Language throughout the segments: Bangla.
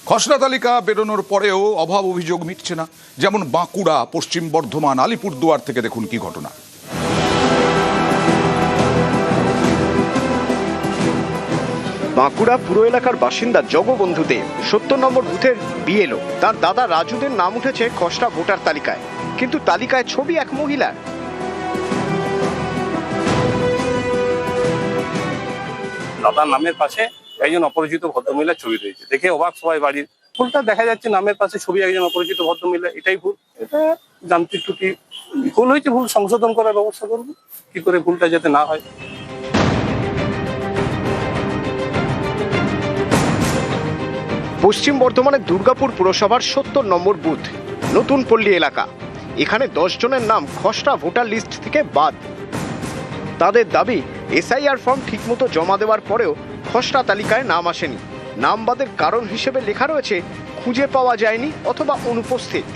খসড়া তালিকা বেরোনোর পরেও অভাব অভিযোগ মিটছে না। যেমন বাঁকুড়া, পশ্চিম বর্ধমান, আলিপুরদুয়ার থেকে দেখুন কি ঘটনা। বাঁকুড়া পুরো এলাকার বাসিন্দা জগবন্ধু দে ৭০ নম্বর বুথের বিএলও। তার দাদা রাজুদের নাম উঠেছে খসড়া ভোটার তালিকায়, কিন্তু তালিকায় ছবি এক মহিলার। দাদার নামের পাশে একজন অপরিচিত ভদ্রমহিলার ছবি রয়েছে, দেখে অবাক সবাই বাড়ির। ভুলটা দেখা যাচ্ছে, নামের পাশে ছবি একজন অপরিচিত ভদ্রমহিলা, এটাই ভুল। এটা যান্ত্রিক ত্রুটি, ভুল হয়েছে, ভুল সংশোধন করার ব্যবস্থা করবো কি করে ভুলটা যাতে না হয়। পশ্চিম বর্ধমানের দুর্গাপুর পুরসভার ৭০ নম্বর বুথ নতুন পল্লী এলাকা। এখানে 10 জনের নাম খসড়া ভোটার লিস্ট থেকে বাদ। তাদের দাবি, এসআইআর ফর্ম ঠিকমতো জমা দেওয়ার পরেও খসড়া তালিকায় নাম আসেনি। নাম বাদের কারণ হিসেবে লেখা রয়েছে খুঁজে পাওয়া যায়নি অথবা অনুপস্থিত।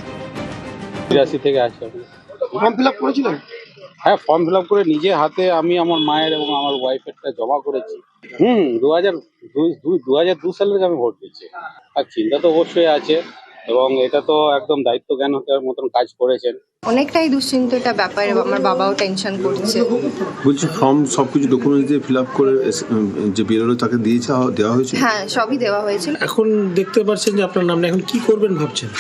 ৮২ থেকে আসে। ফর্ম ফিল আপ করেছিলেন? হ্যাঁ, ফর্ম ফিল আপ করে নিজে হাতে আমি আমার মায়ের এবং আমার ওয়াইফেরটা জমা করেছি। 2002 সালের আমি ভোট দিচ্ছি। আর চিন্তা তো অবশ্যই আছে, এবং এটা তো একদম দায়িত্ব জ্ঞান হওয়ার মতন কাজ করেছেন। অনেকটাই দুশ্চিন্তিত ব্যাপার, আমার বাবাও টেনশন করছে। বলছি ফর্ম সবকিছু ডকুমেন্টস দিয়ে ফিল আপ করে যে বিএলও তাকে দেওয়া হয়েছে? হ্যাঁ, সবই দেওয়া হয়েছিল। এখন দেখতে পাচ্ছেন যে আপনার নাম, এখন কি করবেন ভাবছেন?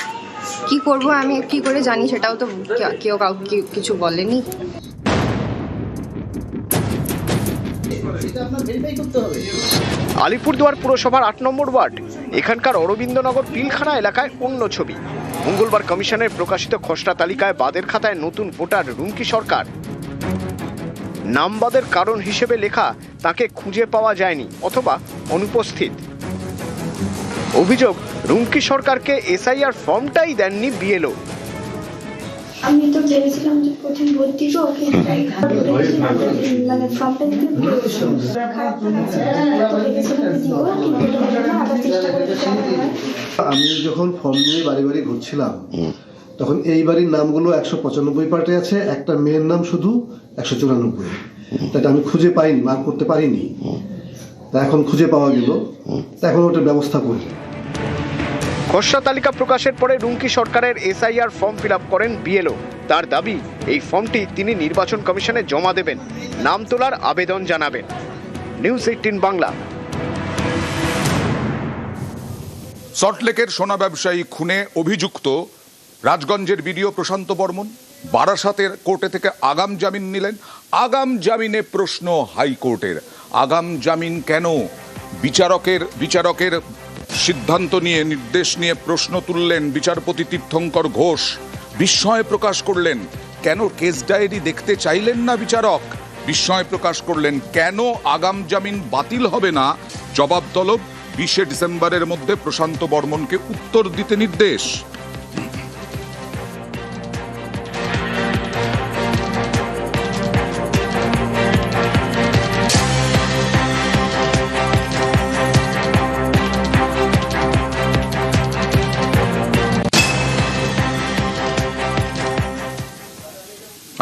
কি করব আমি কি করে জানি, সেটাও তো কেউ কাউকে কিছু বলেনি। আলিপুরদুয়ার পুরসভার ৮ নম্বর ওয়ার্ড, এখানকার অরবিন্দনগর পিলখানা এলাকায় অন্য ছবি। মঙ্গলবার কমিশনের প্রকাশিত খসড়া তালিকায় বাদের খাতায় নতুন ভোটার রুমকি সরকার। নাম বাদের কারণ হিসেবে লেখা তাকে খুঁজে পাওয়া যায়নি অথবা অনুপস্থিত। অভিযোগ, রুমকি সরকারকে এসআইআর ফর্মটাই দেননি বিএলও। আমি তো ভেবেছিলাম যে প্রথম ভোট দিব, মানে ফর্মটা দিতে আমি যখন ফর্ম নিয়ে বাড়ি বাড়ি ঘুরছিলাম, তখন এই বাড়ির নামগুলো ১৯৫ পার্টে আছে, একটা মেয়ের নাম শুধু ১৯৪। তাই আমি খুঁজে পাইনি, মার্ক করতে পারিনি। তা এখন খুঁজে পাওয়া গেল, তা এখন ওটার ব্যবস্থা করি। খসড়া তালিকা প্রকাশের পরে রুমকি সরকারের এসআইআর ফর্ম ফিল আপ করেন বিএলও। তার দাবি, এই ফর্মটি তিনি নির্বাচন কমিশনে জমা দেবেন, নাম তোলার আবেদন জানাবেন। নিউজ 18 বাংলা। সল্টলেকের সোনা ব্যবসায়ী খুনে অভিযুক্ত রাজগঞ্জের বিডিও প্রশান্ত বর্মন বারাসাতের কোর্টে থেকে আগাম জামিন নিলেন। আগাম জামিনে প্রশ্ন হাইকোর্টের, আগাম জামিন কেন? বিচারকের সিদ্ধান্ত নিয়ে, নির্দেশ নিয়ে প্রশ্ন তুললেন বিচারপতি তীর্থঙ্কর ঘোষ। বিস্ময় প্রকাশ করলেন, কেন কেস ডায়েরি দেখতে চাইলেন না বিচারক? বিস্ময় প্রকাশ করলেন, কেন আগাম জামিন বাতিল হবে না? জবাব তলব, 20 ডিসেম্বরের মধ্যে প্রশান্ত বর্মনকে উত্তর দিতে নির্দেশ।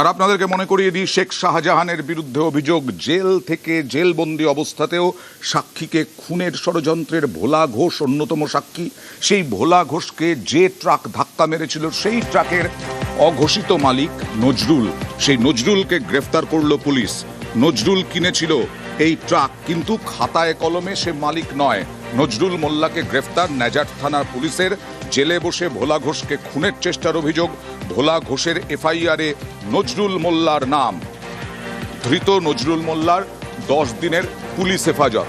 আর আপনাদেরকে মনে করিয়ে দিই, শেখ শাহজাহানের বিরুদ্ধে অভিযোগ, জেল থেকে জেলবন্দি অবস্থাতেও সাক্ষীকে খুনের ষড়যন্ত্রের ভোলা ঘোষ অন্যতম সাক্ষী। সেই ভোলা ঘোষকে যে ট্রাক ধাক্কা মেরেছিল, সেই ট্রাকের অঘোষিত মালিক নজরুল। সেই নজরুলকে গ্রেফতার করল পুলিশ। নজরুল কিনেছিল এই ট্রাক, কিন্তু খাতায় কলমে সে মালিক নয়। নজরুল মোল্লাকে গ্রেফতার নেজার থানার পুলিশের। জেলে বসে ভোলা ঘোষকে খুনের চেষ্টার অভিযোগ। ভোলা ঘোষের এফআইআরে নজরুল মোল্লার নাম। ধৃত নজরুল মোল্লার 10 দিনের পুলিশ হেফাজত।